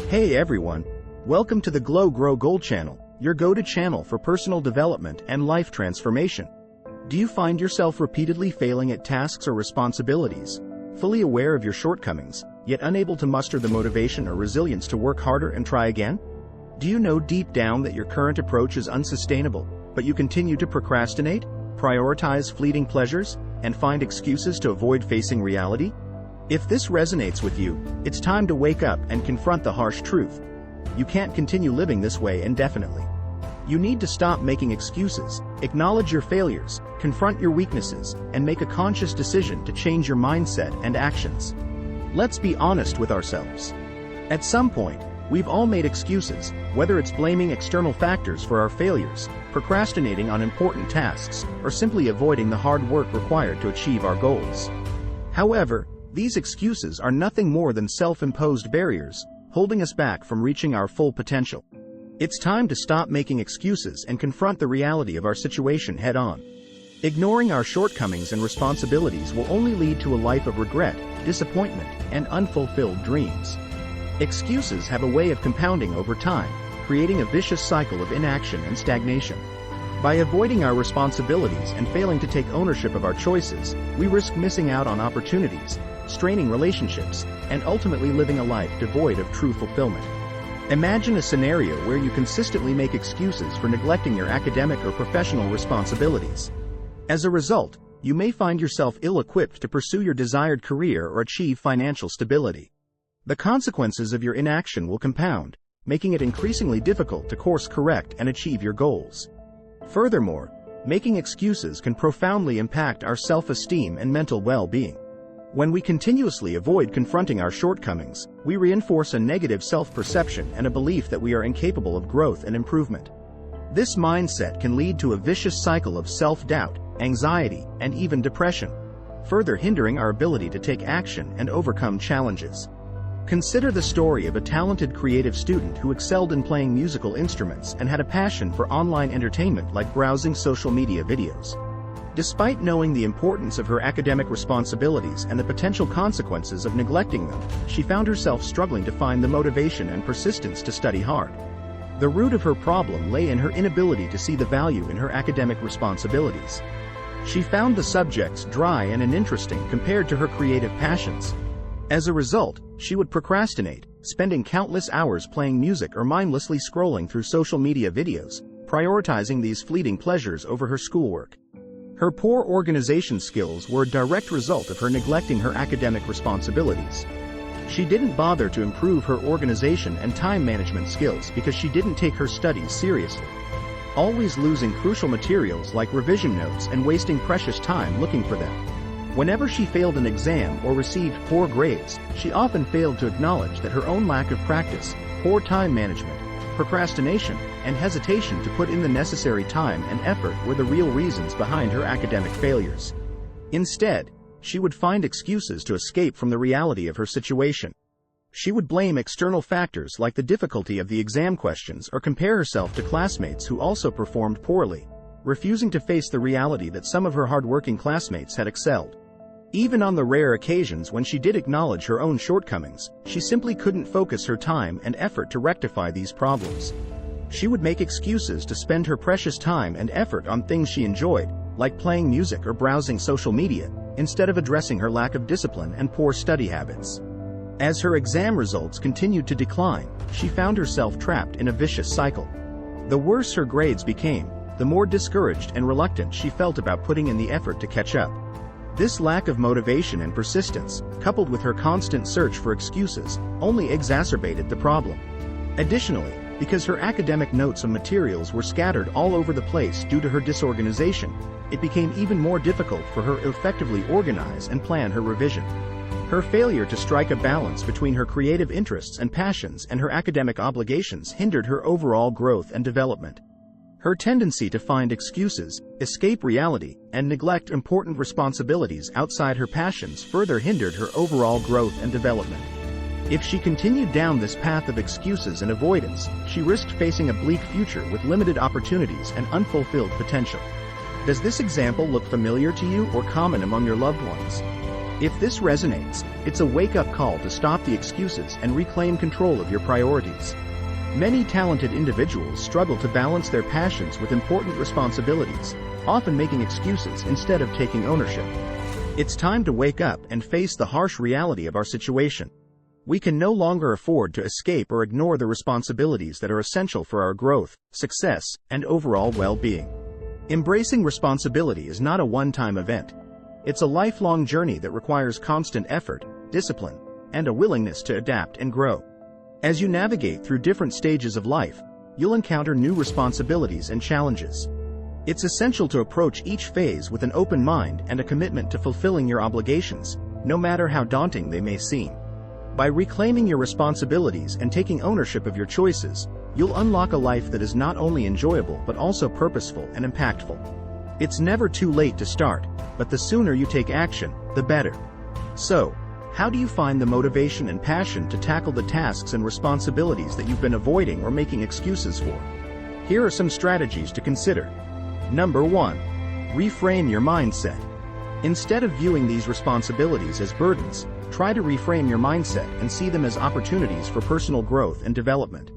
Hey everyone! Welcome to the Glow Grow Gold channel, your go-to channel for personal development and life transformation. Do you find yourself repeatedly failing at tasks or responsibilities, fully aware of your shortcomings, yet unable to muster the motivation or resilience to work harder and try again? Do you know deep down that your current approach is unsustainable, but you continue to procrastinate, prioritize fleeting pleasures, and find excuses to avoid facing reality? If this resonates with you, it's time to wake up and confront the harsh truth. You can't continue living this way indefinitely. You need to stop making excuses, acknowledge your failures, confront your weaknesses, and make a conscious decision to change your mindset and actions. Let's be honest with ourselves. At some point, we've all made excuses, whether it's blaming external factors for our failures, procrastinating on important tasks, or simply avoiding the hard work required to achieve our goals. However, these excuses are nothing more than self-imposed barriers, holding us back from reaching our full potential. It's time to stop making excuses and confront the reality of our situation head-on. Ignoring our shortcomings and responsibilities will only lead to a life of regret, disappointment, and unfulfilled dreams. Excuses have a way of compounding over time, creating a vicious cycle of inaction and stagnation. By avoiding our responsibilities and failing to take ownership of our choices, we risk missing out on opportunities, straining relationships, and ultimately living a life devoid of true fulfillment. Imagine a scenario where you consistently make excuses for neglecting your academic or professional responsibilities. As a result, you may find yourself ill-equipped to pursue your desired career or achieve financial stability. The consequences of your inaction will compound, making it increasingly difficult to course-correct and achieve your goals. Furthermore, making excuses can profoundly impact our self-esteem and mental well-being. When we continuously avoid confronting our shortcomings, we reinforce a negative self-perception and a belief that we are incapable of growth and improvement. This mindset can lead to a vicious cycle of self-doubt, anxiety, and even depression, further hindering our ability to take action and overcome challenges. Consider the story of a talented creative student who excelled in playing musical instruments and had a passion for online entertainment like browsing social media videos. Despite knowing the importance of her academic responsibilities and the potential consequences of neglecting them, she found herself struggling to find the motivation and persistence to study hard. The root of her problem lay in her inability to see the value in her academic responsibilities. She found the subjects dry and uninteresting compared to her creative passions. As a result, she would procrastinate, spending countless hours playing music or mindlessly scrolling through social media videos, prioritizing these fleeting pleasures over her schoolwork. Her poor organization skills were a direct result of her neglecting her academic responsibilities. She didn't bother to improve her organization and time management skills because she didn't take her studies seriously, always losing crucial materials like revision notes and wasting precious time looking for them. Whenever she failed an exam or received poor grades, she often failed to acknowledge that her own lack of practice, poor time management, procrastination, and hesitation to put in the necessary time and effort were the real reasons behind her academic failures. Instead, she would find excuses to escape from the reality of her situation. She would blame external factors like the difficulty of the exam questions or compare herself to classmates who also performed poorly, refusing to face the reality that some of her hardworking classmates had excelled. Even on the rare occasions when she did acknowledge her own shortcomings, she simply couldn't focus her time and effort to rectify these problems. She would make excuses to spend her precious time and effort on things she enjoyed, like playing music or browsing social media, instead of addressing her lack of discipline and poor study habits. As her exam results continued to decline, she found herself trapped in a vicious cycle. The worse her grades became, the more discouraged and reluctant she felt about putting in the effort to catch up. This lack of motivation and persistence, coupled with her constant search for excuses, only exacerbated the problem. Additionally, because her academic notes and materials were scattered all over the place due to her disorganization, it became even more difficult for her to effectively organize and plan her revision. Her failure to strike a balance between her creative interests and passions and her academic obligations hindered her overall growth and development. Her tendency to find excuses, escape reality, and neglect important responsibilities outside her passions further hindered her overall growth and development. If she continued down this path of excuses and avoidance, she risked facing a bleak future with limited opportunities and unfulfilled potential. Does this example look familiar to you or common among your loved ones? If this resonates, it's a wake-up call to stop the excuses and reclaim control of your priorities. Many talented individuals struggle to balance their passions with important responsibilities, often making excuses instead of taking ownership. It's time to wake up and face the harsh reality of our situation. We can no longer afford to escape or ignore the responsibilities that are essential for our growth, success, and overall well-being. Embracing responsibility is not a one-time event. It's a lifelong journey that requires constant effort, discipline, and a willingness to adapt and grow. As you navigate through different stages of life, you'll encounter new responsibilities and challenges. It's essential to approach each phase with an open mind and a commitment to fulfilling your obligations, no matter how daunting they may seem. By reclaiming your responsibilities and taking ownership of your choices, you'll unlock a life that is not only enjoyable but also purposeful and impactful. It's never too late to start, but the sooner you take action, the better. So, how do you find the motivation and passion to tackle the tasks and responsibilities that you've been avoiding or making excuses for? Here are some strategies to consider. Number 1. Reframe your mindset. Instead of viewing these responsibilities as burdens, try to reframe your mindset and see them as opportunities for personal growth and development.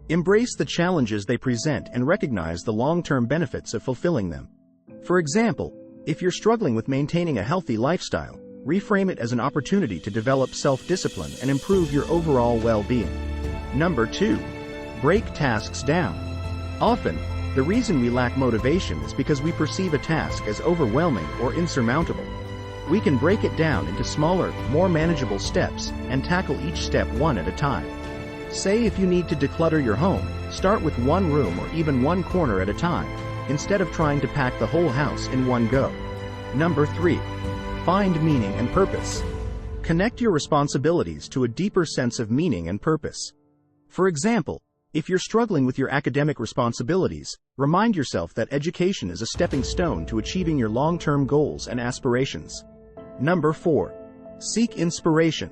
Embrace the challenges they present and recognize the long-term benefits of fulfilling them. For example, if you're struggling with maintaining a healthy lifestyle, reframe it as an opportunity to develop self-discipline and improve your overall well-being. Number 2. Break tasks down. Often, the reason we lack motivation is because we perceive a task as overwhelming or insurmountable. We can break it down into smaller, more manageable steps and tackle each step one at a time. Say if you need to declutter your home, start with one room or even one corner at a time, instead of trying to pack the whole house in one go. Number 3. Find meaning and purpose. Connect your responsibilities to a deeper sense of meaning and purpose. For example, if you're struggling with your academic responsibilities, remind yourself that education is a stepping stone to achieving your long-term goals and aspirations. Number 4. Seek inspiration.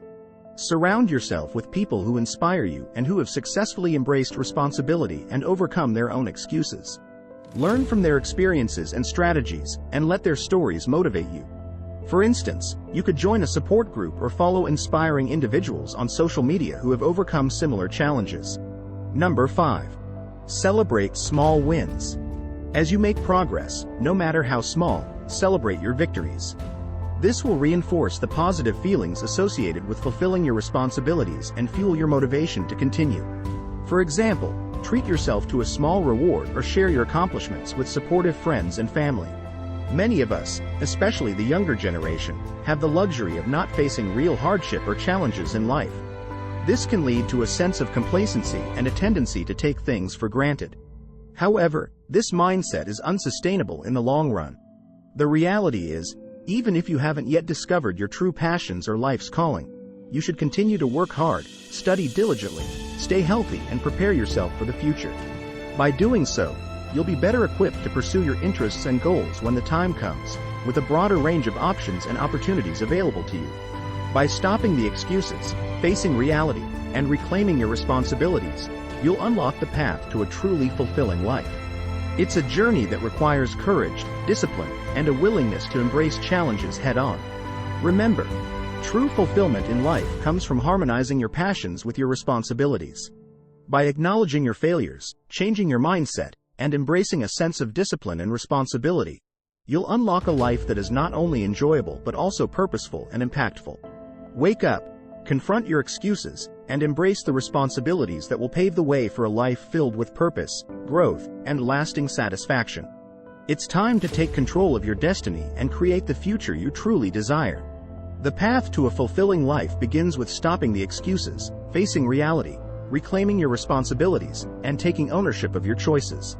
Surround yourself with people who inspire you and who have successfully embraced responsibility and overcome their own excuses. Learn from their experiences and strategies, and let their stories motivate you. For instance, you could join a support group or follow inspiring individuals on social media who have overcome similar challenges. Number 5. Celebrate small wins. As you make progress, no matter how small, celebrate your victories. This will reinforce the positive feelings associated with fulfilling your responsibilities and fuel your motivation to continue. For example, treat yourself to a small reward or share your accomplishments with supportive friends and family. Many of us, especially the younger generation, have the luxury of not facing real hardship or challenges in life. This can lead to a sense of complacency and a tendency to take things for granted. However, this mindset is unsustainable in the long run. The reality is, even if you haven't yet discovered your true passions or life's calling, you should continue to work hard, study diligently, stay healthy, and prepare yourself for the future. By doing so, you'll be better equipped to pursue your interests and goals when the time comes, with a broader range of options and opportunities available to you. By stopping the excuses, facing reality, and reclaiming your responsibilities, you'll unlock the path to a truly fulfilling life. It's a journey that requires courage, discipline, and a willingness to embrace challenges head-on. Remember, true fulfillment in life comes from harmonizing your passions with your responsibilities. By acknowledging your failures, changing your mindset, and embracing a sense of discipline and responsibility, you'll unlock a life that is not only enjoyable but also purposeful and impactful. Wake up, confront your excuses, and embrace the responsibilities that will pave the way for a life filled with purpose, growth, and lasting satisfaction. It's time to take control of your destiny and create the future you truly desire. The path to a fulfilling life begins with stopping the excuses, facing reality, reclaiming your responsibilities, and taking ownership of your choices.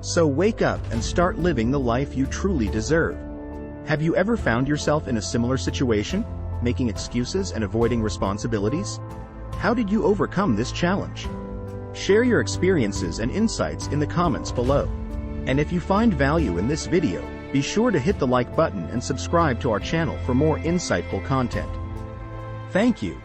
So wake up and start living the life you truly deserve. Have you ever found yourself in a similar situation, making excuses and avoiding responsibilities? How did you overcome this challenge? Share your experiences and insights in the comments below. And if you find value in this video, be sure to hit the like button and subscribe to our channel for more insightful content. Thank you.